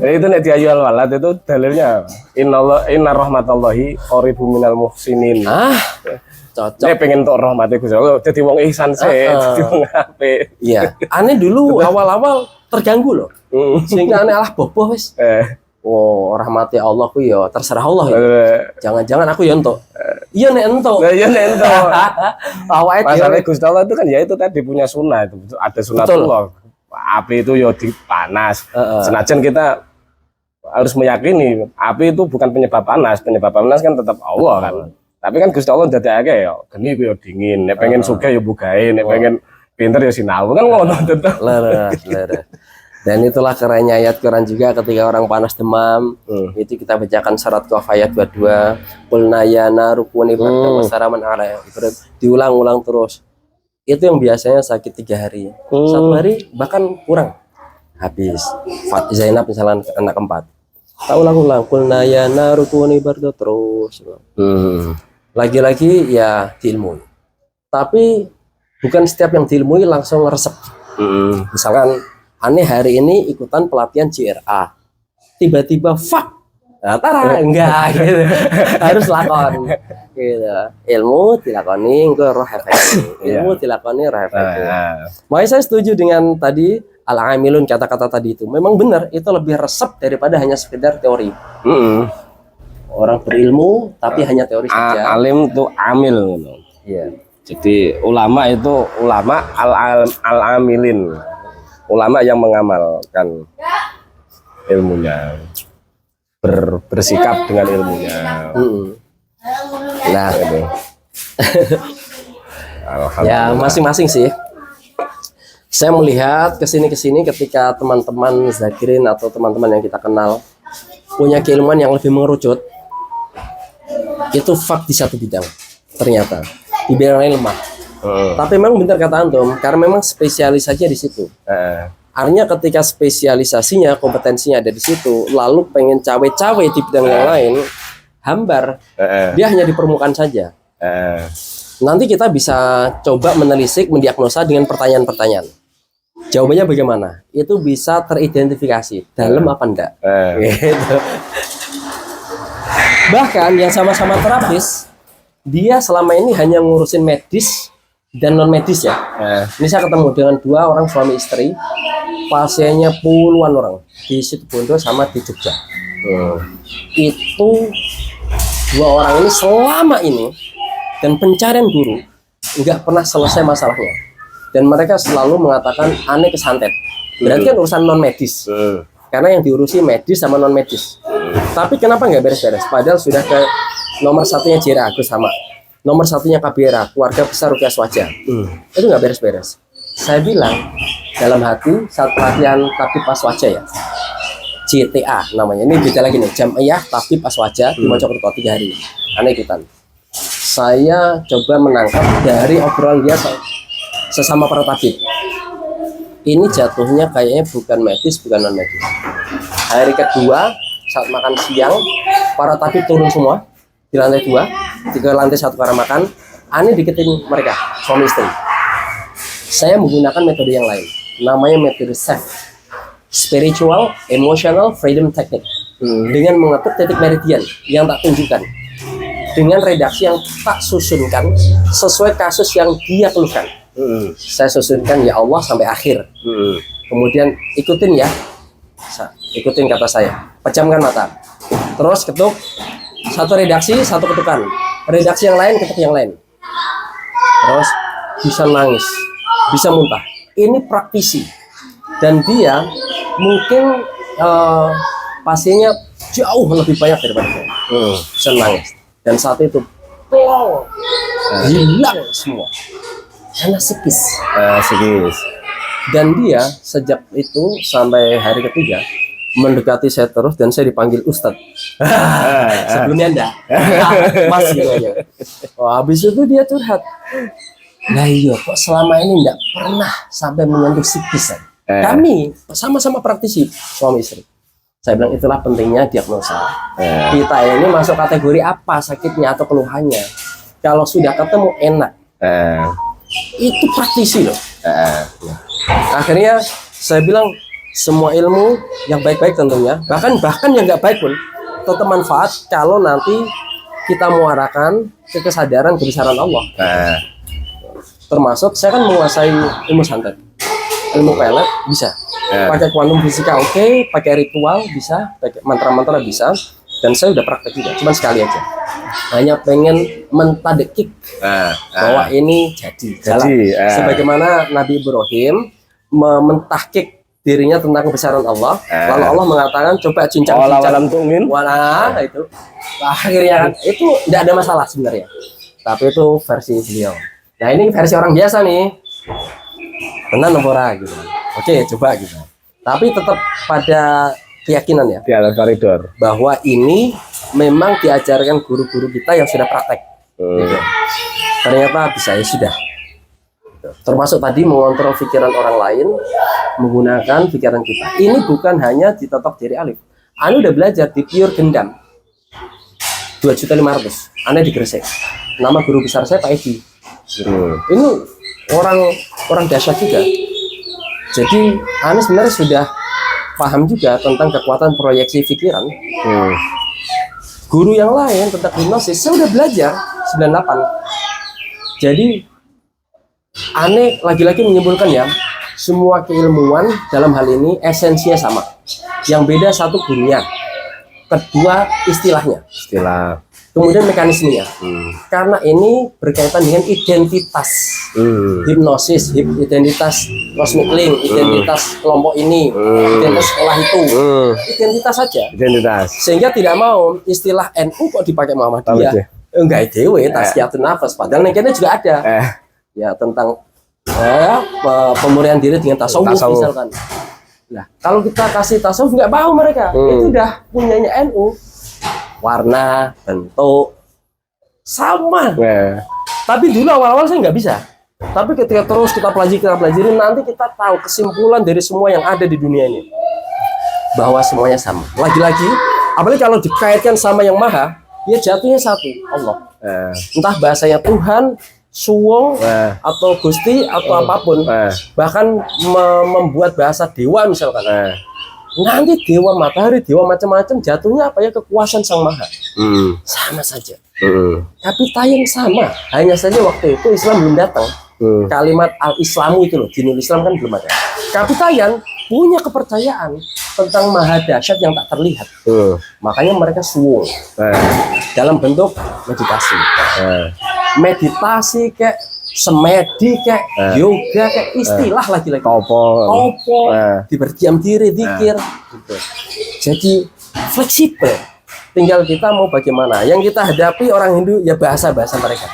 Itu nek diayu al walad itu dalilnya inna rahmatallahi qaribum minal muhsinin. Cocok. Nek pengen tok rahmate Gusti Allah dadi wong ihsan sih, dadi wong apik. Iya, aneh dulu awal-awal terganggu loh. Sehingga aneh boboh wis. Oh, rahmati Allah ku ya terserah Allah ya. Jangan-jangan aku ya entuk. Iya nek entuk. Nah, iya nek entuk. Awake Masalah Gusti Allah itu kan ya itu tadi punya sunnah itu. Ada sunnatullah. Api itu ya dipanas. Senajan kita harus meyakini api itu bukan penyebab panas. Penyebab panas kan tetap Allah kan. Tapi kan Gusti Allah dadekake ya geni ku ya dingin. Nek pengen sugih ya bugae, nek pengen pinter ya sinau kan ngono tetep. Leres. Dan itulah kerennya ayat Quran juga ketika orang panas demam, itu kita bacakan surat Qaf ayat 22, qulna ya naru kuni bardan wa salaman ala Ibrahim. Diulang-ulang terus. Itu yang biasanya sakit 3 hari. 1 hari bahkan kurang. Habis. Zainab misalnya anak keempat. Tak ulang-ulang qulna ya naru kuni bardan terus. Lagi-lagi ya diilmui. Tapi bukan setiap yang diilmui langsung resep. Misalkan aneh hari ini ikutan pelatihan JRA, tiba-tiba fuck, enggak gitu, harus lakon, gitu. Ilmu dilakoni, engko roh efektif. Ilmu dilakoni roh efektif. Makanya saya setuju dengan tadi al-amilun kata-kata tadi itu, memang benar itu lebih resep daripada hanya sekedar teori. Orang berilmu tapi hanya teori saja. Alim tuh amil. Iya. Jadi ulama itu ulama al-amilin. Ulama yang mengamalkan ilmunya, bersikap dengan ilmunya. Nah, itu. Ya masing-masing sih. Saya melihat kesini ketika teman-teman zakirin atau teman-teman yang kita kenal punya keilmuan yang lebih mengerucut, itu fak di satu bidang. Ternyata di bidang lain lemah. Tapi memang benar kata antum, karena memang spesialisasinya di situ. Artinya ketika spesialisasinya, kompetensinya ada di situ, lalu pengen cawe-cawe di bidang yang lain, hambar. Dia hanya di permukaan saja. Nanti kita bisa coba menelisik, mendiagnosa dengan pertanyaan-pertanyaan. Jawabannya bagaimana? Itu bisa teridentifikasi dalam apa enggak. Gitu. Bahkan yang sama-sama terapis, dia selama ini hanya ngurusin medis dan non medis ya. Ini saya ketemu dengan 2 orang suami istri, pasiennya puluhan orang di Situbondo sama di Jogja. Itu 2 orang ini selama ini dan pencarian guru nggak pernah selesai masalahnya. Dan mereka selalu mengatakan aneh kesantet. Berarti kan urusan non medis. Karena yang diurusi medis sama non medis. Tapi kenapa nggak beres-beres? Padahal sudah ke nomor 1-nya JRA Agus sama. Nomor 1-nya KBRA, keluarga besar Rukyah Swajah. Itu nggak beres-beres. Saya bilang dalam hati saat pelatihan Tabib Aswaja ya, JTA namanya. Ini beda lagi nih, Jam'iyah Tabib Aswaja di Mojokerto 3 hari. Aneh ikutan. Saya coba menangkap dari obrolan dia sesama para tabib. Ini jatuhnya kayaknya bukan medis, bukan non medis. Hari kedua saat makan siang, para tabib turun semua di lantai 2, ke lantai 1 karena makan. Aneh deketin mereka, suami istri. Saya menggunakan metode yang lain, namanya metode SEF, Spiritual Emotional Freedom Technique, dengan mengetuk titik meridian yang tak tunjukkan, dengan redaksi yang tak susunkan sesuai kasus yang dia keluhkan. Saya susunkan ya Allah sampai akhir. Kemudian ikutin ya, ikutin kata saya, pejamkan mata, terus ketuk satu redaksi, satu ketukan, redaksi yang lain, ketuk yang lain, terus bisa nangis, bisa muntah. Ini praktisi, dan dia mungkin pasiennya jauh lebih banyak daripada saya. Bisa nangis, dan saat itu hilang semua karena psikis. Dan dia sejak itu sampai hari ketiga mendekati saya terus, dan saya dipanggil Ustadz. Sebelumnya enggak, Mas gitu aja. Habis itu dia curhat. Nah iya, kok selama ini enggak pernah sampai menyentuh psikis. Kami sama-sama praktisi suami istri. Saya bilang itulah pentingnya diagnosa. Kita ini masuk kategori apa sakitnya atau keluhannya. Kalau sudah ketemu enak. Itu praktisi loh. Akhirnya saya bilang semua ilmu yang baik-baik tentunya, bahkan yang nggak baik pun tetap manfaat kalau nanti kita muarakan ke kesadaran kebesaran Allah. Termasuk saya kan menguasai ilmu santet, ilmu pelet bisa, pakai kuantum fisika oke, pakai ritual bisa, pakai mantra-mantra bisa, dan saya udah praktek juga, cuman sekali aja. Hanya pengen mentadekik bahwa ini jadi jalan. Sebagaimana Nabi Ibrahim mentahkik dirinya tentang kebesaran Allah, lalu Allah mengatakan coba cincang-cincang wala itu, akhirnya kan itu tidak ada masalah sebenarnya, tapi itu versi beliau. Nah ini versi orang biasa nih, benar nempora gitu. Oke coba gitu, tapi tetap pada keyakinan ya di atas koridor bahwa ini memang diajarkan guru-guru kita yang sudah praktek. Gitu. Ternyata bisa ya sudah. Termasuk tadi mengontrol pikiran orang lain menggunakan pikiran kita. Ini bukan hanya ditotok dari alif. Anu udah belajar di pure gendam 2.500.000. Ane di Gresik. Nama guru besar saya Pak Edi. Ini orang dahsyat juga. Jadi Ane sebenarnya sudah paham juga tentang kekuatan proyeksi pikiran. Guru yang lain tentang hipnosis saya udah belajar 98. Jadi Ane lagi-lagi menyimpulkan ya, semua keilmuan dalam hal ini esensinya sama. Yang beda satu gurunya, kedua istilahnya, kemudian mekanismenya. Karena ini berkaitan dengan identitas hipnosis, identitas cosmic link, identitas kelompok ini, identitas sekolah itu, identitas saja. Sehingga tidak mau istilah NU kok dipakai Muhammadiyah. Enggak dewe, tasqiyatun nafas. Padahal nekene juga ada. Ya tentang pemurian diri dengan tasawuf misalkan. Nah, kalau kita kasih tasawuf nggak mau mereka. Itu udah punyanya NU. Warna, bentuk sama. Tapi dulu awal-awal saya nggak bisa. Tapi ketika terus kita pelajari nanti kita tahu kesimpulan dari semua yang ada di dunia ini bahwa semuanya sama. Lagi-lagi, apalagi kalau dikaitkan sama yang maha, ya jatuhnya satu, Allah. Entah bahasanya Tuhan, Suwong, atau Gusti, atau apapun, bahkan membuat bahasa dewa misalkan. Nanti dewa matahari, dewa macam-macam, jatuhnya apa ya, kekuasaan Sang Maha. Sama saja. Tapi tayang sama. Hanya saja waktu itu Islam belum datang. Kalimat al-Islamu itu loh, dinul Islam kan belum ada. Kapitayan punya kepercayaan tentang Maha Dahsyat yang tak terlihat. Makanya mereka suwung dalam bentuk meditasi. Meditasi kayak semedi kayak yoga kayak istilah lagi-lagi. Topo diberdiam diri, zikir gitu. Jadi fleksibel. Tinggal kita mau bagaimana. Yang kita hadapi orang Hindu ya bahasa-bahasa mereka.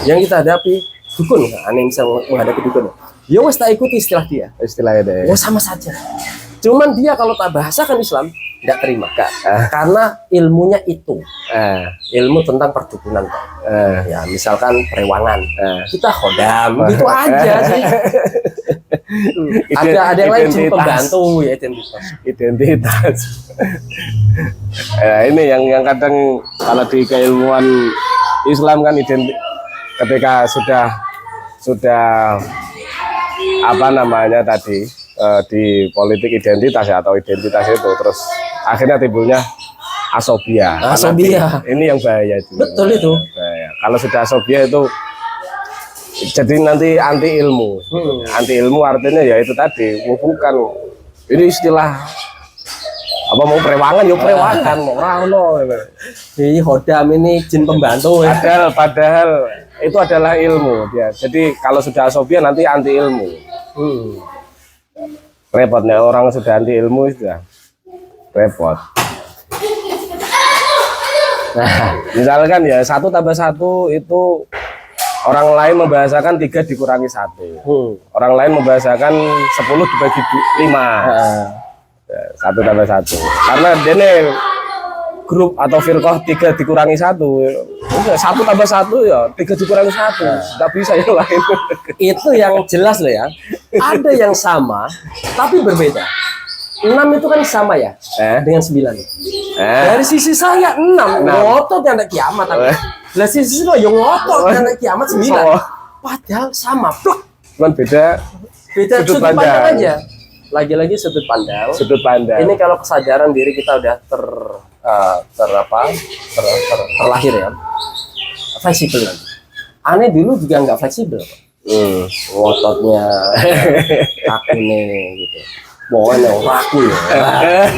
Yang kita hadapi dukun, aneh bisa menghadapi dukun. Ya wes tak ikuti istilah dia. Istilahnya deh. Ya sama saja. Cuman dia kalau tak bahasakan Islam tidak terima Kak. Karena ilmunya itu ilmu tentang perdukunan ya misalkan perewangan kita khodam gitu aja sih. ada yang lain jin pembantu ya identitas. Ini yang kadang kalau di keilmuan Islam kan ketika sudah apa namanya tadi di politik identitas ya, atau identitas itu terus akhirnya timbulnya asobia. Ini yang bahaya itu. Betul itu. Bahaya. Kalau sudah asobia itu jadi nanti anti ilmu. Anti ilmu artinya ya itu tadi, bukan ini istilah apa mau perewangan ya perewangan mau ini hodam ini jin pembantu ya. Padahal itu adalah ilmu dia. Jadi kalau sudah asobia nanti anti ilmu. Repotnya orang sudah anti ilmu sudah repot. Nah, misalkan ya 1 tambah 1 itu orang lain membahasakan 3 dikurangi 1. Orang lain membahasakan 10 dibagi 5. 1 tambah 1. Karena dene grup atau firqah 3 dikurangi 1. 1 tambah 1 ya 3 dikurangi 1. Nggak bisa yang lain. Itu yang jelas loh ya. Ada yang sama tapi berbeda. 6 itu kan sama ya dengan 9. Dari sisi saya 6 ngotot yang ada kiamat. Dari sisi lo yang ngotot yang ada kiamat 9. Padahal sama. Plak. Cuman beda sudut pandang aja. lagi-lagi sudut pandang. Sudut pandang. Ini kalau kesadaran diri kita udah terlahir ya, fleksibel nanti. Aneh dulu juga nggak fleksibel, ngototnya, kaku nih gitu. Pokoknya aku ya,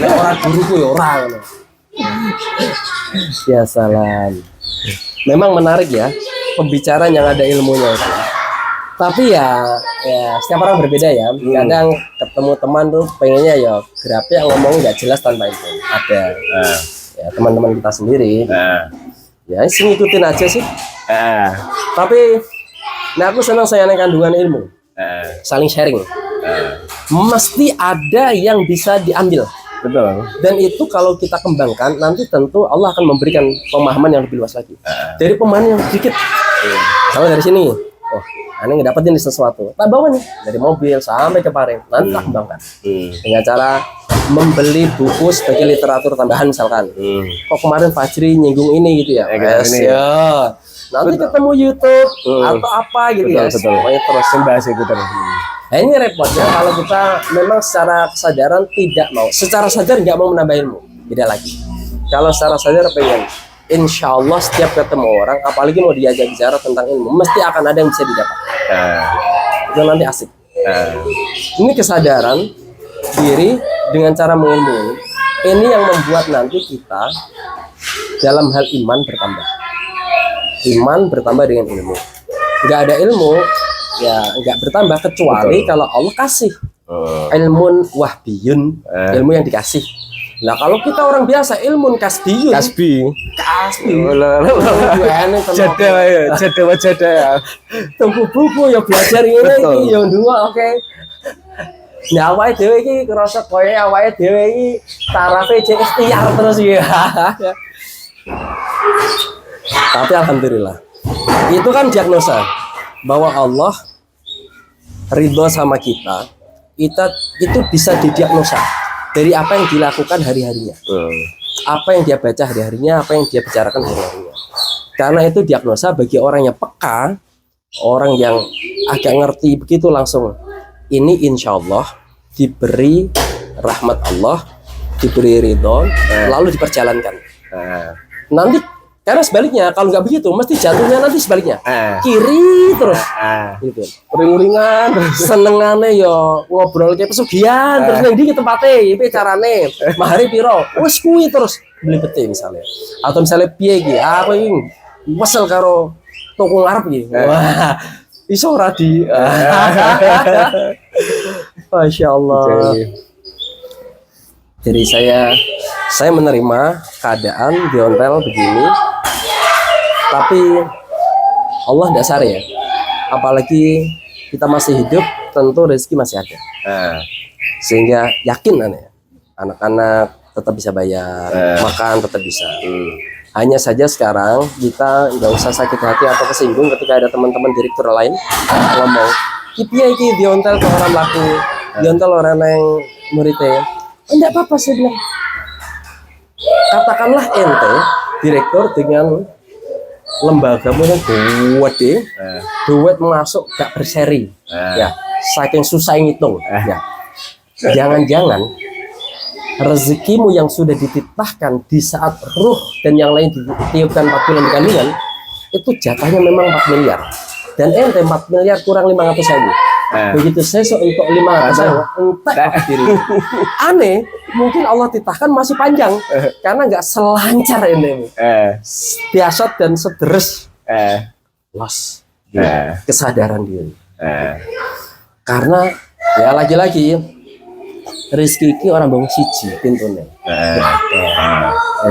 orang guruku ya orang. Ya salam. Memang menarik ya pembicaraan yang ada ilmunya itu. Tapi ya setiap orang berbeda ya. Kadang ketemu teman tuh pengennya ya grafik ngomong nggak jelas tanpa itu. Ada ya teman-teman kita sendiri. Ya sih ngikutin aja sih. Tapi nah aku senang saya kandungan ilmu. Saling sharing. Mesti ada yang bisa diambil. Betul. Dan itu kalau kita kembangkan nanti tentu Allah akan memberikan pemahaman yang lebih luas lagi. Dari pemahaman yang sedikit. Sama dari sini. Oh, aneh ngedapetin sesuatu. Tak bawa nih dari mobil sampai ke Pareng. Nanti tak kembangkan. Dengan cara membeli buku sebagai literatur tambahan misalkan. Kok kemarin Fajri nyinggung ini gitu ya? Ya. Nanti ketemu YouTube atau apa gitu ya. Pokoknya terus membahas itu terus. Nah ini repotnya kalau kita memang secara kesadaran tidak mau, secara sadar nggak mau menambah ilmu, beda lagi. Kalau secara sadar pengen, insya Allah setiap ketemu orang, apalagi mau diajak bicara tentang ilmu, mesti akan ada yang bisa didapat. Itu nanti asik. Ini kesadaran diri dengan cara mengilmui. Ini yang membuat nanti kita dalam hal iman bertambah. Iman bertambah dengan ilmu. Nggak ada ilmu, ya nggak bertambah kecuali kalau Allah kasih ilmun wahbiyun, ilmu yang dikasih. Nah kalau kita orang biasa ilmun kasbiyun, kasbi jada tunggu buku ya belajar ini ya dua oke. Nah awake dhewe iki kerasa koyo awake dhewe iki tarafe jek ikhtiar terus ya. Tapi alhamdulillah itu kan diagnosa bahwa Allah ridho sama kita itu bisa didiagnosa dari apa yang dilakukan hari-harinya, apa yang dia baca hari-harinya, apa yang dia bicarakan hari-harinya. Karena itu diagnosa bagi orang yang peka, orang yang agak ngerti begitu langsung. Ini insya Allah diberi rahmat Allah, diberi ridho, lalu diperjalankan. Nanti karena sebaliknya kalau nggak begitu mesti jatuhnya nanti sebaliknya kiri terus gitu ring-ringan senengane yo ngobrol kayak pesugihan terus ning ndi tempatnya piye carane mahari piro wis kuwi terus beli peti misalnya atau misalnya piye iki aku iki wesel karo toko ngarep iki wah iso ora di Masya Allah. Jadi saya menerima keadaan di ontel begini. Tapi Allah dasar ya, apalagi kita masih hidup, tentu rezeki masih ada. Sehingga yakin anak-anak tetap bisa bayar, makan tetap bisa. Hanya saja sekarang kita nggak usah sakit hati atau kesinggung ketika ada teman-teman direktur lain ngomong, "Kipiye iki diontel ke orang laku, diontel orang yang muridnya." Enggak apa-apa saya bilang. Katakanlah ente direktur dengan lembaga yang gede, duit masuk gak berseri, ya saking susah ngitung, ya jangan-jangan rezekimu yang sudah dititahkan di saat ruh dan yang lain ditiupkan 4 bulan di kandungan itu jatahnya memang 4 miliar dan ente 4 miliar kurang 500.000. Begitu sesok untuk 500.000 entek diri. Aneh, mungkin Allah titahkan masih panjang karena nggak selancar ini. Biasa dan sederes. Los. Kesadaran diri. Karena ya lagi-lagi rezeki ini orang bangun siji pintunya.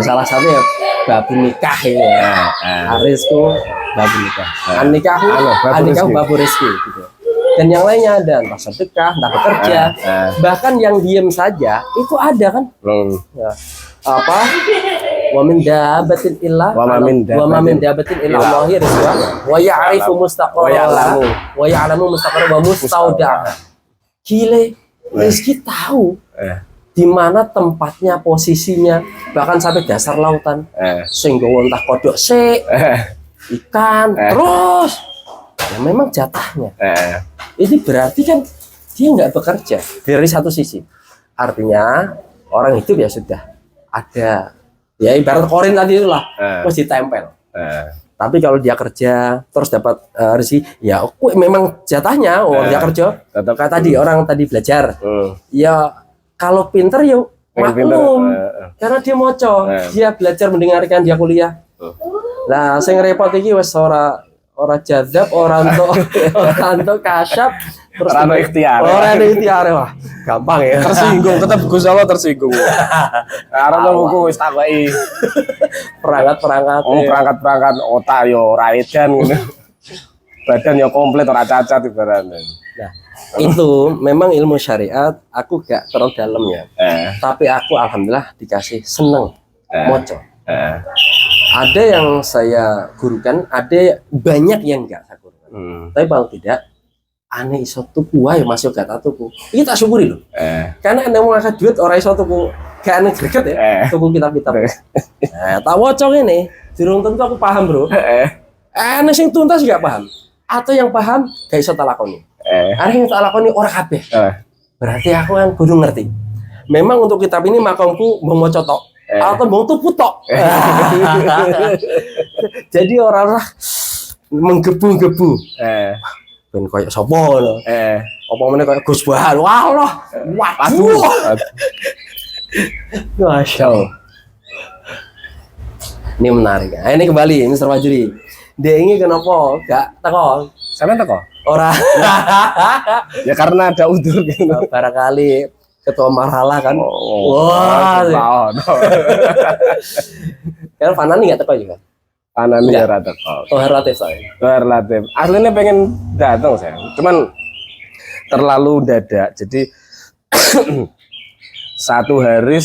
Salah satu ya babu nikah ya. Arisku babu nikah. Nikah babu rezeki gitu. Dan yang lainnya ada entah sedekah, entah bekerja, bahkan yang diem saja itu ada kan? Ya. Apa? Wa min dabatin illa Allahi rizqa wa ya'rifu mustaqarraha wa ya'lamu mustaqarraha wa mustaudaha. Gile, rezeki tahu di mana tempatnya, posisinya, bahkan sampai dasar lautan. Sehingga entah kodok ikan, terus ya memang jatahnya. Ini berarti kan dia nggak bekerja dari satu sisi. Artinya orang hidup ya sudah ada ya ibarat korin tadi itulah mesti ditempel. Tapi kalau dia kerja terus dapat rezeki, ya memang jatahnya dia kerja. Kayak tadi orang tadi belajar, ya kalau pinter ya maklum, karena dia moco, dia belajar mendengarkan, dia kuliah. Nah, sing repot iki wis ora jadab, orang tuh kasyap, terus orang ikhtiar. Orang ikhtiar wah, gampang ya. Tersinggung, tetap Gus Allah tersinggung. Karena buku wis takoki perangkat. Perangkat otak yo ora edan ngono. Badan yo komplit ora cacat ibaratnya. Nah, itu memang ilmu syariat aku gak terlalu dalam ya. Tapi aku alhamdulillah dikasih seneng moco. Ada yang saya gurukan, ada banyak yang enggak saya gurukan. Tapi paling tidak aneh iso tuku wae masih gak tak tuku. Iki tak syukuri loh. Karena anda mau ngangkat duit orang iso tuku gak aneh greget ya. Tuku kitab-kitab. Tak waca ngene, durung tentu aku paham, Bro. Aneh sing tuntas gak paham. Atau yang paham gak iso tak lakoni. Aneh yang tak lakoni ora kabeh. Berarti aku kan kudu ngerti. Memang untuk kitab ini makomku mau maca tok. Atau mau tuh putok. Jadi orang menggebu-gebu. Ben koyo sapa lho. Apa meneh koyo Gus Bahar. Walah. Waduh. Masya Allah. Ini menarik. Nah, ini kembali Mr. Fajri. Dia ini kenapa gak teko? Sampe teko? Ora. Ya karena ada udur gitu. Barangkali ketua marhala kan. Wah. Kan Fanani nggak teko juga. Fanani ya rata teko. Oh relatif saya. Relatif. Aslinya pengen datang saya. Cuman terlalu dadak. Jadi satu hari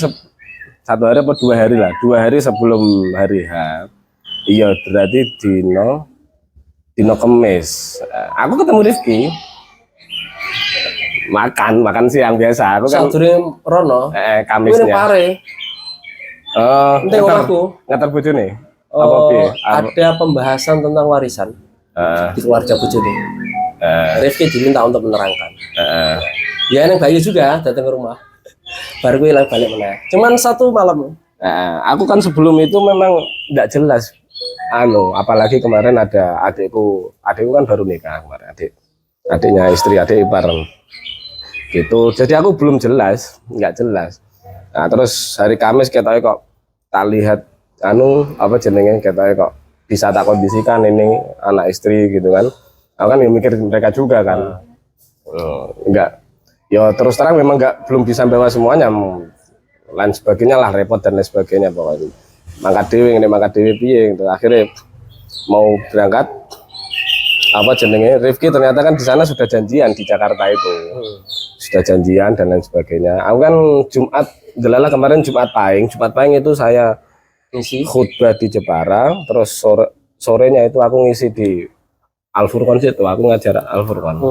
apa 2 hari lah. 2 hari sebelum hari H. Iya berarti dino Kemis. Aku ketemu Rifki. Makan siang biasa. Aku kan Rono. Kamisnya. Ini pare. Ngantar bojone. Ada pembahasan tentang warisan di keluarga bojone. Rifki diminta untuk menerangkan. Ya yang Bayu juga datang ke rumah. Baru gue balik meneh. Cuman 1 malam. Aku kan sebelum itu memang tidak jelas. Apalagi kemarin ada adikku kan baru nikah kemarin, adiknya istri, adik ipar gitu. Jadi aku belum jelas, nggak jelas. Nah terus hari Kamis kita kok tak lihat kita kok bisa tak kondisikan ini anak istri gitu kan. Aku kan mikir mereka juga kan. Enggak. Ya terus terang memang belum bisa bawa semuanya. Lain sebagainya lah, repot dan lain sebagainya pokoknya. Mangkat dewe piye gitu. Akhirnya mau berangkat Rifki ternyata kan di sana sudah janjian di Jakarta itu. Sudah janjian dan lain sebagainya. Aku kan kemarin Jumat Pahing itu saya ngisi khutbah di Jepara, terus sorenya itu aku ngisi di Al-Furqan situ, aku ngajar Al-Furqan.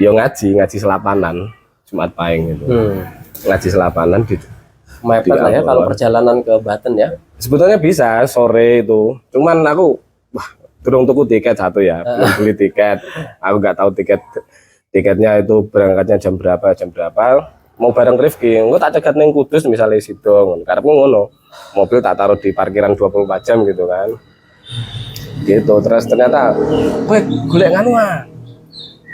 Yo ngaji selapanan Jumat Pahing itu. Ngaji selapanan di mepet lah ya kalau perjalanan ke Banten ya. Sebetulnya bisa sore itu. Cuman aku belum tuku tiket satu ya, belum beli tiket. Aku nggak tahu tiketnya itu berangkatnya jam berapa. Mau bareng Rifki, gue tak cegat neng Kudus misalnya situ. Karepku ngono. Mobil tak taruh di parkiran 24 jam gitu kan. Gitu. Terus ternyata, golek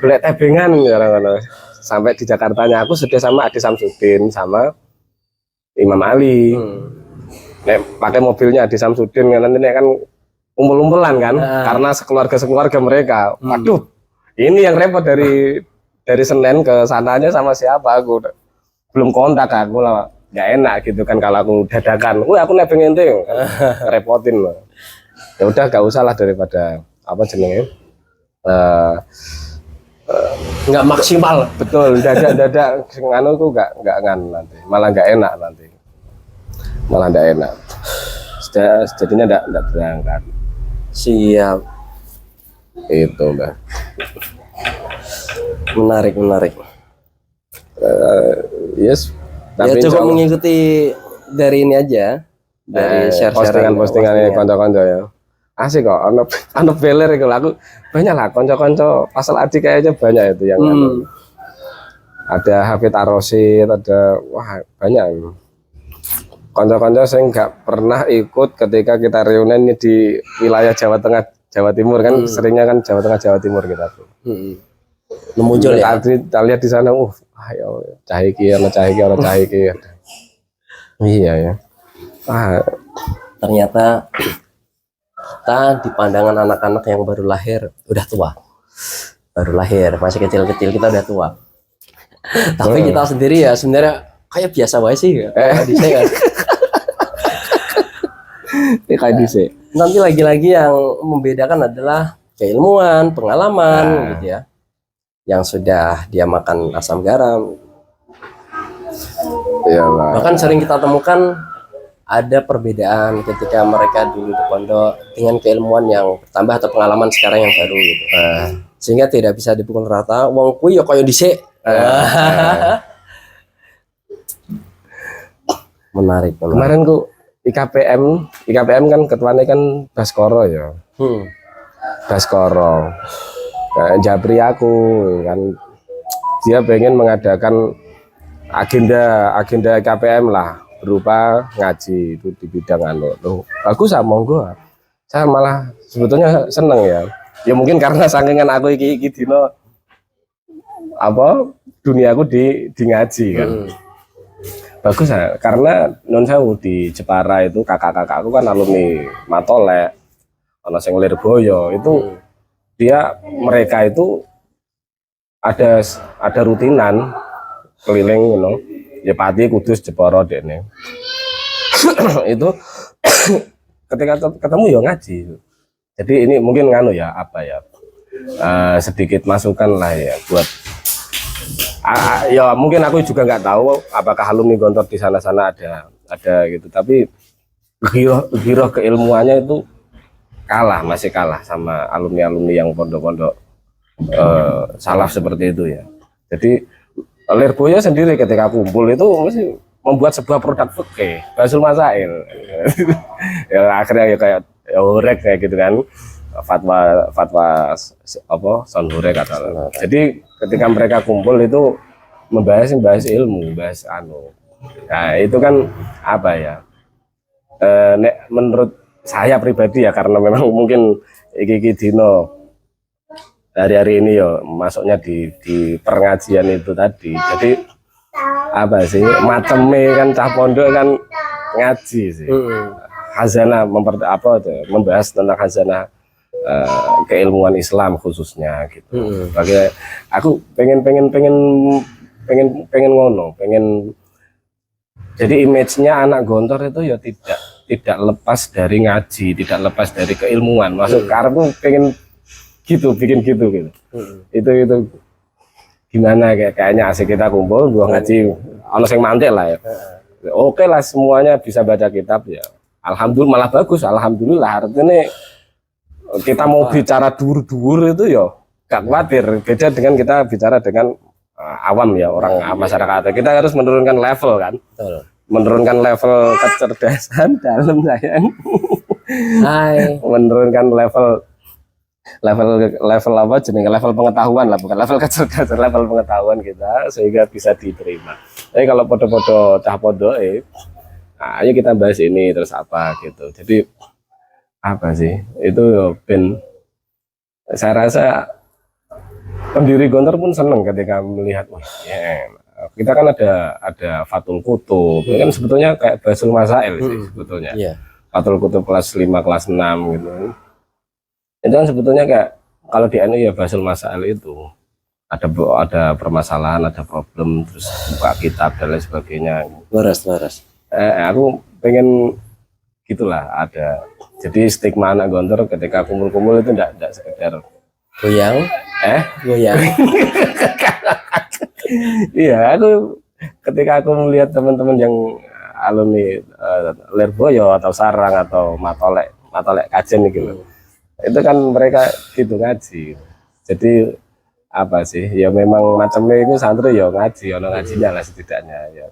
golek tebengan ngono. Sampai di Jakartanya aku sudah sama Adi Samsudin sama Imam Ali. Nek pakai mobilnya Adi Samsudin nanti kan umpul-umpulan kan, karena sekeluarga mereka. Waduh, ini yang repot dari Senen ke sananya sama siapa, aku belum kontak, aku lah nggak enak gitu kan kalau aku dadakan. Aku nebeng ente, repotin loh. Ya udah gak usah lah daripada nggak maksimal. Betul, dadak itu nggak nanti, malah nggak enak nanti, malah nggak enak. Jadinya nggak berangkat. Siap. Itu Mbak. Menarik. Yes. Ya cukup mengikuti dari ini aja, dari postingan kanca-kanca ya. Asik kok, ono beler iku aku banyak lah kanca-kanca pasal adik kayaknya banyak itu yang ada Hafid Ar-Rasyid, ada wah banyak. Konco-konco saya nggak pernah ikut ketika kita reunian di wilayah Jawa Tengah, Jawa Timur kan seringnya kan Jawa Tengah, Jawa Timur kita tuh. Muncul ya. Kita lihat di sana, ayo cahiki, ono cahiki. Iya ya. Ternyata kita di pandangan anak-anak yang baru lahir udah tua. Baru lahir, masih kecil-kecil kita udah tua. Tapi kita sendiri ya sebenarnya kayak biasa aja sih. Kayak DC. Nanti lagi-lagi yang membedakan adalah keilmuan, pengalaman gitu ya. Yang sudah dia makan asam garam. Iyalah. Bahkan sering kita temukan ada perbedaan ketika mereka dulu di pondok dengan keilmuan yang bertambah atau pengalaman sekarang yang baru gitu. Sehingga tidak bisa dipukul rata. Wong kuwi ya kaya dhisik. Menarik. Kemarin ku IKPM kan ketuanya kan Baskoro ya. Baskoro. Japri aku kan dia pengen mengadakan agenda KPM lah berupa ngaji itu di bidang bagus sama monggo. Saya malah sebetulnya seneng ya mungkin karena sakingan aku iki dino dunia aku di ngaji kan. Bagus ya karena non sewu di Jepara itu kakak-kakakku kan alumni Matolek, ana sing Lirboyo itu mereka itu ada rutinan keliling ya Pati Kudus Jepara dene. Itu ketika ketemu ya ngaji. Jadi ini mungkin sedikit masukan lah ya buat ya mungkin aku juga nggak tahu apakah alumni Gontor di sana-sana ada gitu, tapi giroh keilmuannya itu masih kalah sama alumni yang pondok-pondok salaf seperti itu ya. Jadi Lirboyo sendiri ketika kumpul itu mesti membuat sebuah produk fikih, Basul Masail. Ya akhirnya ya kayak horek kayak gitu kan. Fatwa Sonhurek kata. Jadi ketika mereka kumpul itu membahas ilmu, Nah, itu kan menurut saya pribadi ya karena memang mungkin iki dino hari-hari ini ya masuknya di pengajian itu tadi. Jadi macamnya kan cah pondok kan ngaji sih. Khazanah membahas tentang khazanah keilmuan Islam khususnya gitu. Bagi aku pengen jadi image-nya anak Gontor itu ya tidak lepas dari ngaji, tidak lepas dari keilmuan. Maksud karena pengen bikin gitu. Itu gimana kayaknya asik kita kumpul gua ngaji ono sing mantek lah ya. Oke lah semuanya bisa baca kitab ya. Alhamdulillah malah bagus, alhamdulillah. Artinya kita mau bicara dur-dur itu ya gak khawatir. Beda dengan kita bicara dengan awam ya, orang masyarakat. Kita harus menurunkan level kan. Menurunkan level kecerdasan dalam sayang. Menurunkan level level pengetahuan lah, bukan level kecerdasan, level pengetahuan kita sehingga bisa diterima. Tapi kalau podo-podo cah pondok ayo kita bahas ini terus gitu. Jadi itu saya rasa pendiri Gontor pun senang ketika melihat kita kan ada Fathul Qutub kan sebetulnya kayak Basul Masail sih sebetulnya. Fathul Qutub kelas 5 kelas 6 gitu. Itu kan sebetulnya kayak kalau di NU ya Basul Masail itu ada permasalahan, ada problem, terus buka kitab dan lain sebagainya. Laras. Aku pengen gitulah ada. Jadi stigma anak Gontor ketika kumpul-kumpul itu enggak sekedar goyang. Iya, aku ketika aku melihat teman-teman yang alumni Lirboyo atau Sarang atau Matolek Kajen gitu. Itu kan mereka gitu ngaji. Jadi ya memang macamnya itu santri ya ngaji, ono ngajinya lah setidaknya ya.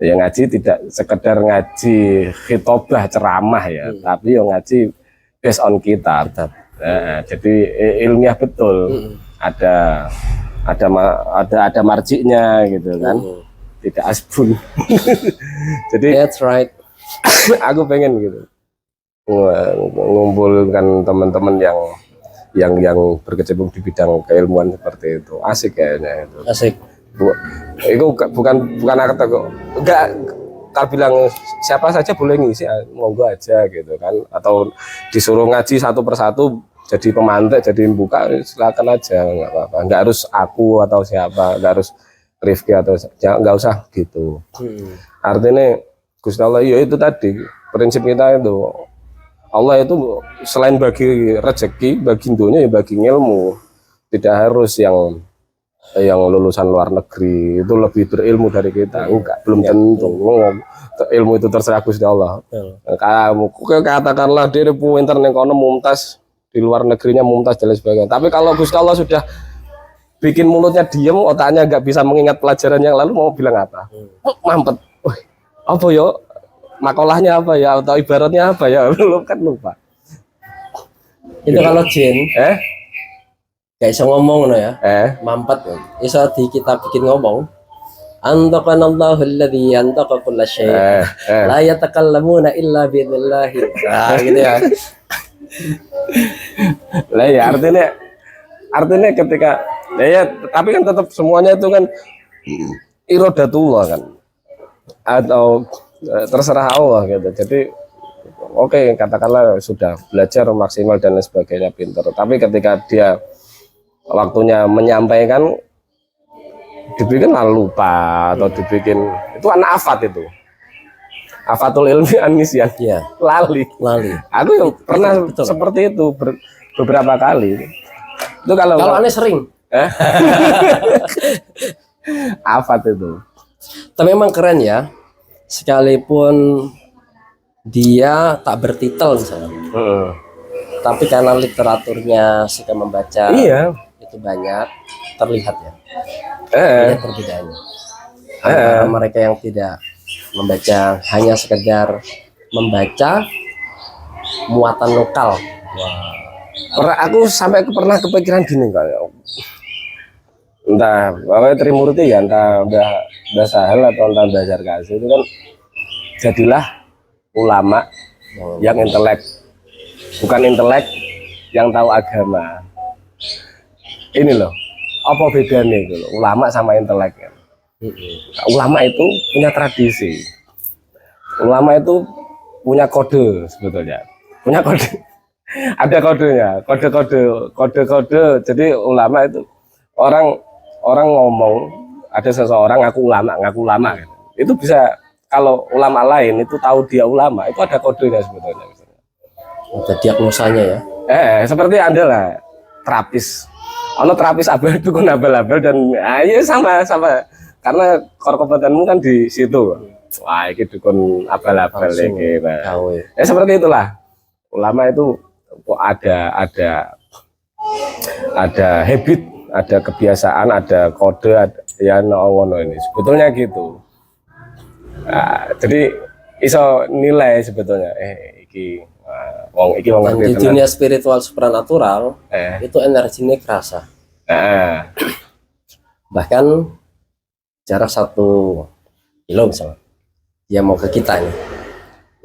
Ya ngaji tidak sekedar ngaji khitobah ceramah ya, tapi ya ngaji based on kitab. Jadi ilmiah betul. Ada ada marjiknya gitu kan. Tidak asbun. Jadi That's right. aku pengen gitu mengumpulkan teman-teman yang berkecimpung di bidang keilmuan seperti itu. Asik kayaknya itu. Asik. Itu bukan akad kok. Enggak, kalau bilang siapa saja boleh ngisi, monggo aja gitu kan. Atau disuruh ngaji satu persatu jadi pemantik, jadi buka, silakan aja, nggak apa-apa. Nggak harus aku atau siapa, nggak harus Rifki atau ya, nggak usah gitu. Artinya Gusti Allah ya itu tadi prinsip kita itu. Allah itu selain bagi rezeki, bagi dunia ya bagi ilmu. Tidak harus yang lulusan luar negeri itu lebih berilmu dari kita. Enggak, belum tentu. Ilmu itu terserah Gusti Allah. Kamu katakanlah dia pinter ning kono mumtaz, di luar negerinya mumtaz dan lain sebagainya. Tapi kalau Gusti Allah sudah bikin mulutnya diem, otaknya nggak bisa mengingat pelajaran yang lalu, mau bilang apa? Mampet. Apa yo? Makolahnya apa ya? Atau ibaratnya apa ya? Lu kan lupa. Itu kalau jin, gak bisa ngomong no ya. Mampet kan. Iso di kita bikin ngomong. Antaqanallahu alladzi antaqa kulla syai'. La yatakallamuna illa bi'idznillah. Nah, gitu ya. Lah ya artinya ketika ya tapi kan tetap semuanya itu kan irodatullah kan. Atau terserah Allah gitu. Jadi oke, katakanlah sudah belajar maksimal dan lain sebagainya, pintar. Tapi ketika dia waktunya menyampaikan dibikin lalu lupa atau dibikin itu anak afat itu. Afatul ilmi anisyan. Iya. Lali. Aku yang pernah betul. Seperti itu beberapa kali. Itu kalau aneh sering. Afat itu. Tapi memang keren ya. Sekalipun dia tak bertitel misalnya. Tapi karena literaturnya suka membaca. Iya. Itu banyak terlihat ya. Lihat perbedaannya. Antara mereka yang tidak membaca, hanya sekedar membaca muatan lokal. Aku sampai pernah kepikiran gini kayak entah bahwa Trimurti ya entah udah Sahel atau entah Bazar Kasih itu kan jadilah ulama yang intelek, bukan intelek yang tahu agama. Ini loh, apa bedanya itu loh, ulama sama intelek ya. Ulama itu punya tradisi, ulama itu punya kode sebetulnya, punya kode. Ada kodenya, kode. Jadi ulama itu orang ngomong ada seseorang ngaku ulama gitu. Itu bisa kalau ulama lain itu tahu dia ulama itu ada kodenya sebetulnya. Ada diagnosanya ya. Seperti Anda lah terapis. Ono terapis abal dukun abal-abal dan ya sama karena kompetenmu kan di situ. Wah, ini dukun abal-abal iki, Pak. Ya seperti itulah. Ulama itu kok ada habit, ada kebiasaan, ada kode, ya ngono ini. Sebetulnya gitu. Nah, jadi iso nilai sebetulnya iki wong di dunia spiritual supranatural itu energinya kerasa. Bahkan jarak 1 kilo misalnya dia mau ke kita nih,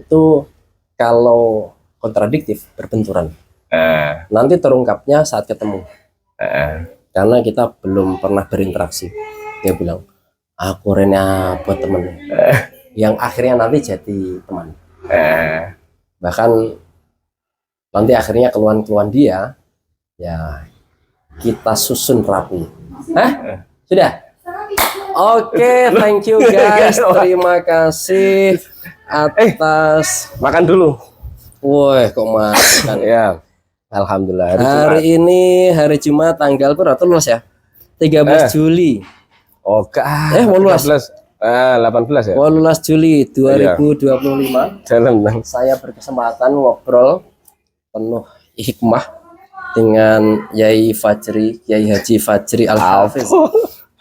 itu kalau kontradiktif berbenturan nanti terungkapnya saat ketemu karena kita belum pernah berinteraksi. Dia bilang aku Rena buat temen yang akhirnya nanti jadi teman. Bahkan nanti akhirnya keluhan dia ya kita susun rapi. Sudah? Oke, thank you guys. Terima kasih atas makan dulu. Woi, kok makan ya. Alhamdulillah. Hari ini hari Jumat tanggal berapa tuh Mas ya? 13 Juli. Oh, 18 ya. 18 Juli 2025. Saya berkesempatan ngobrol penuh hikmah dengan Yai Haji Fajri Al-Hafiz.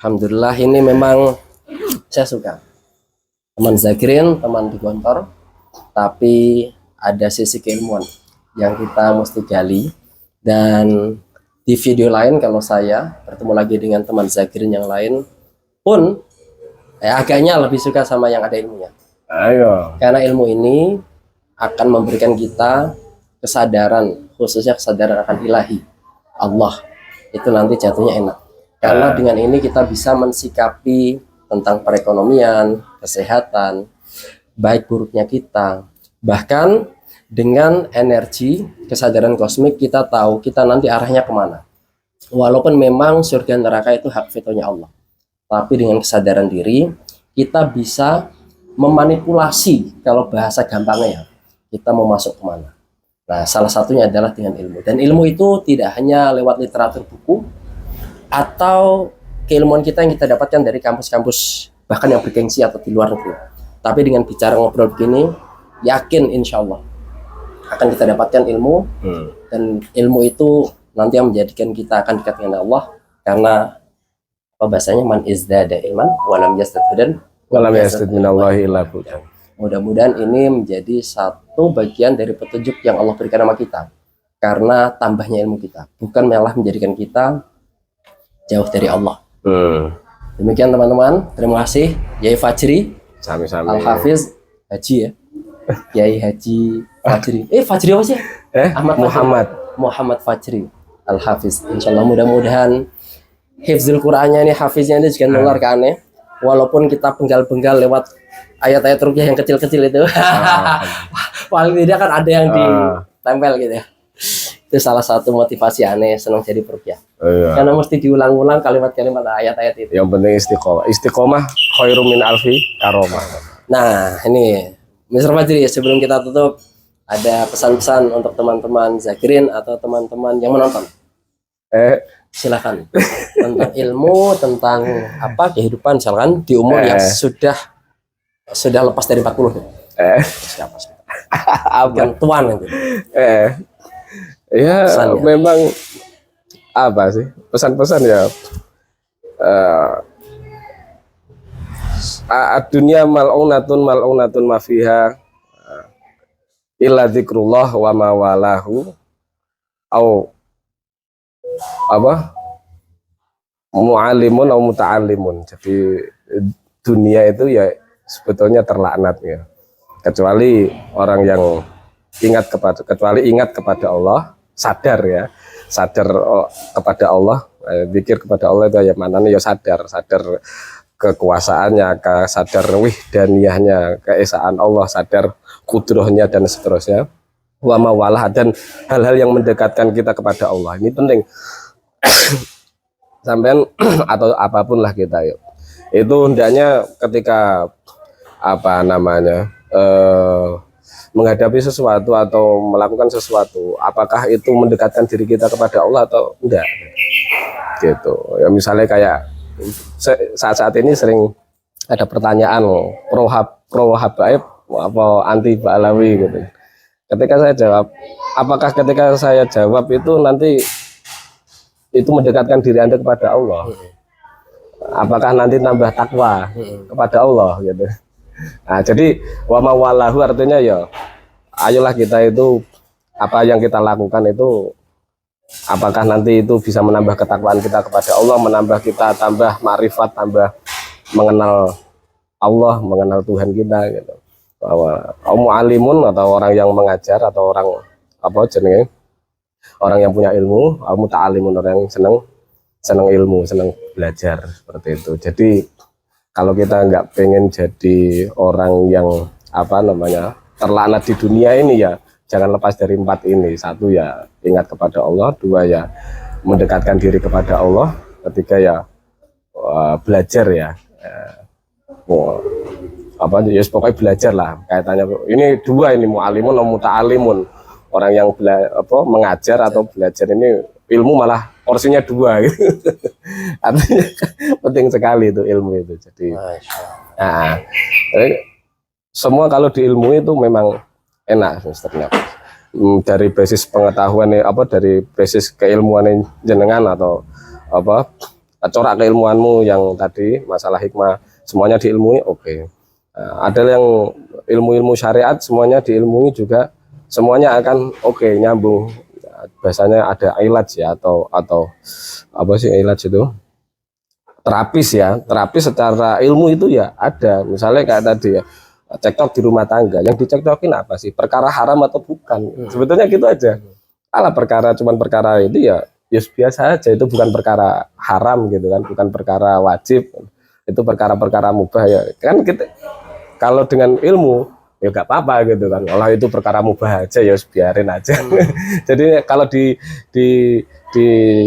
Alhamdulillah ini memang saya suka. Teman Zakirin, teman di Gontor, tapi ada sisi keilmuan yang kita mesti gali dan di video lain kalau saya bertemu lagi dengan teman Zakirin yang lain pun agaknya lebih suka sama yang ada ilmunya. Ayo. Karena ilmu ini akan memberikan kita kesadaran, khususnya kesadaran akan ilahi Allah. Itu nanti jatuhnya enak. Karena dengan ini kita bisa mensikapi tentang perekonomian, kesehatan, baik buruknya kita. Bahkan dengan energi kesadaran kosmik kita tahu kita nanti arahnya kemana. Walaupun memang surga neraka itu hak vetonya Allah, tapi dengan kesadaran diri kita bisa memanipulasi, kalau bahasa gampangnya ya, kita mau masuk kemana. Nah, salah satunya adalah dengan ilmu. Dan ilmu itu tidak hanya lewat literatur buku atau keilmuan kita yang kita dapatkan dari kampus-kampus bahkan yang bergengsi atau di luar negeri, tapi dengan bicara ngobrol begini, yakin insya Allah akan kita dapatkan ilmu. Dan ilmu itu nanti yang menjadikan kita akan dekat dengan Allah, karena apa bahasanya, man izdada ilman walam yazdad hudan Walam yazdad minallahi illa hudan. Mudah-mudahan ini menjadi satu bagian dari petunjuk yang Allah berikan sama kita, karena tambahnya ilmu kita bukan malah menjadikan kita jauh dari Allah. Demikian teman-teman, terima kasih Yai Fajri Sami-sami. Al-Hafiz Haji ya, Yai Haji Fajri. Fajri apa sih? Ahmad Muhammad Fajri Al-Hafiz. Insyaallah mudah-mudahan hifzul Qur'annya ini, hafiznya ini juga nular ke aneh. Walaupun kita penggal-penggal lewat ayat-ayat rukyah yang kecil-kecil itu. Paling tidak kan ada yang ditempel gitu ya. Itu salah satu motivasi aneh senang jadi perukyah. Karena mesti diulang-ulang kalimat-kalimat ayat-ayat itu. Yang penting istiqomah. Istiqomah khairum min alfi karomah. Nah, ini Mr. Fajri, sebelum kita tutup, ada pesan-pesan untuk teman-teman Zakirin atau teman-teman yang menonton. Silakan, tentang ilmu, tentang apa kehidupan, misalkan di umur yang sudah lepas dari 40. Siapa sih? Bukan tuan itu. Ya, pesannya. Memang apa sih pesan-pesan ya? Dunia mal'unatun ma fiha illa dzikrullah wa ma walahu au apa mu'alimun atau muta'allimun. Jadi dunia itu ya sebetulnya terlaknat ya, kecuali orang yang ingat kepada Allah, sadar kepada Allah, pikir kepada Allah itu ya mananya ya sadar kekuasaannya, sadar wihdaniyahnya, keesaan Allah, sadar kudrohnya dan seterusnya. Wa mawalah, dan hal-hal yang mendekatkan kita kepada Allah ini penting. Sampean atau apapun lah kita yuk, itu hendaknya ketika menghadapi sesuatu atau melakukan sesuatu, apakah itu mendekatkan diri kita kepada Allah atau enggak gitu ya. Misalnya kayak saat ini sering ada pertanyaan pro Habaib apa anti Ba'alawi gitu. Ketika saya jawab, apakah ketika saya jawab itu nanti itu mendekatkan diri Anda kepada Allah? Apakah nanti nambah takwa kepada Allah gitu? Nah, jadi wa mawalahu artinya ya ayolah kita itu apa yang kita lakukan itu, apakah nanti itu bisa menambah ketakwaan kita kepada Allah, menambah kita tambah ma'rifat, tambah mengenal Allah, mengenal Tuhan kita gitu. Bahwa alimun atau orang yang mengajar atau orang orang yang punya ilmu, muta'alimun orang yang senang ilmu, senang belajar, seperti itu. Jadi kalau kita nggak pengen jadi orang yang terlaknat di dunia ini ya jangan lepas dari 4 ini. 1 ya ingat kepada Allah, 2 ya mendekatkan diri kepada Allah, 3 ya belajar ya. Pokoknya belajar lah kaitannya ini 2 ini, mu'alimun atau muta'alimun, orang yang mengajar atau belajar ini ilmu malah porsinya 2 gitu. Artinya penting sekali itu ilmu itu. Jadi semua kalau diilmui itu memang enak sebenarnya. Dari basis pengetahuan dari basis keilmuan jenengan atau corak keilmuanmu yang tadi masalah hikmah semuanya diilmui, oke. Ada yang ilmu-ilmu syariat semuanya diilmui juga, semuanya akan oke, nyambung. biasanya ada ilaj ya atau apa sih ilaj itu? Terapis ya. Terapis secara ilmu itu ya ada. Misalnya kayak tadi ya, cekcok di rumah tangga. Yang dicekcokin apa sih? Perkara haram atau bukan? Sebetulnya gitu aja. Kalau cuman perkara itu ya biasa aja, itu bukan perkara haram gitu kan, bukan perkara wajib, itu perkara-perkara mubah ya kan. Kita kalau dengan ilmu ya nggak apa-apa gitu kan, Allah itu perkara mubah aja ya biarin aja. Jadi kalau di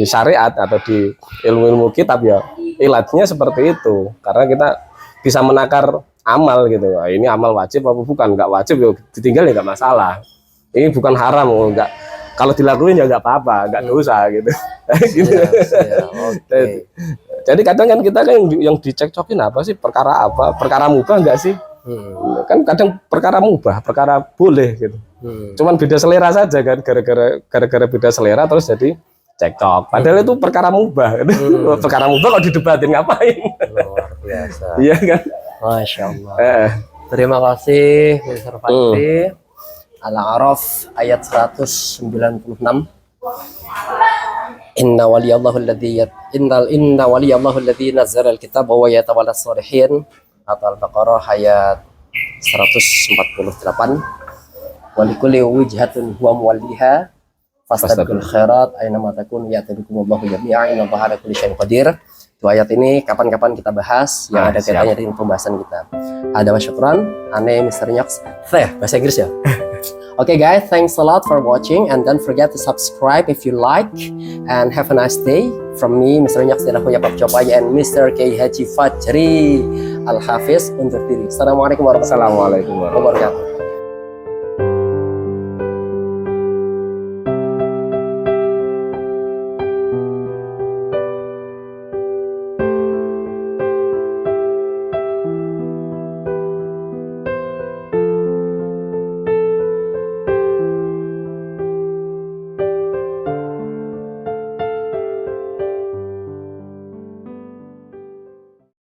syariat atau di ilmu-ilmu kitab ya ilatnya seperti itu, karena kita bisa menakar amal gitu. Nah, ini amal wajib apa bukan? Nggak wajib ya ditinggal ya nggak masalah, ini bukan haram, nggak, kalau dilakuin ya nggak apa-apa, nggak dosa gitu. Okay. Jadi kadang kan kita kan yang dicekcokin apa sih, perkara apa, perkara mubah nggak sih? Kan kadang perkara mubah, perkara boleh gitu. Cuman beda selera saja kan, gara-gara beda selera terus jadi cekcok. Padahal itu perkara mubah. Perkara mubah kok didebatin ngapain? Luar biasa. Iya kan? Masya Allah. Terima kasih Mr. Fatih. Al-A'raf ayat 196. Inna waliyallahu alladhi nazzala al-kitab wa yatawalla as-salihin. Atau Al-Baqarah ayat 148. Walikulli wijhatun huwa muwalliha fastabiqul khairat aina ma takun ya'tibikumullahu jami'a innallaha ala kulli syai'in qadir. Itu ayat ini kapan-kapan kita bahas yang ada kaitannya dengan pembahasan kita. Ada wa syukran, ane Mr. Nyox. Bahasa Inggris ya. Okay guys, thanks a lot for watching and don't forget to subscribe if you like and have a nice day. From me, Mr. Nyox dan aku Yakub Copai and Mr. K. Haji Fajri Al-Hafiz undur diri. Assalamualaikum warahmatullahi wabarakatuh.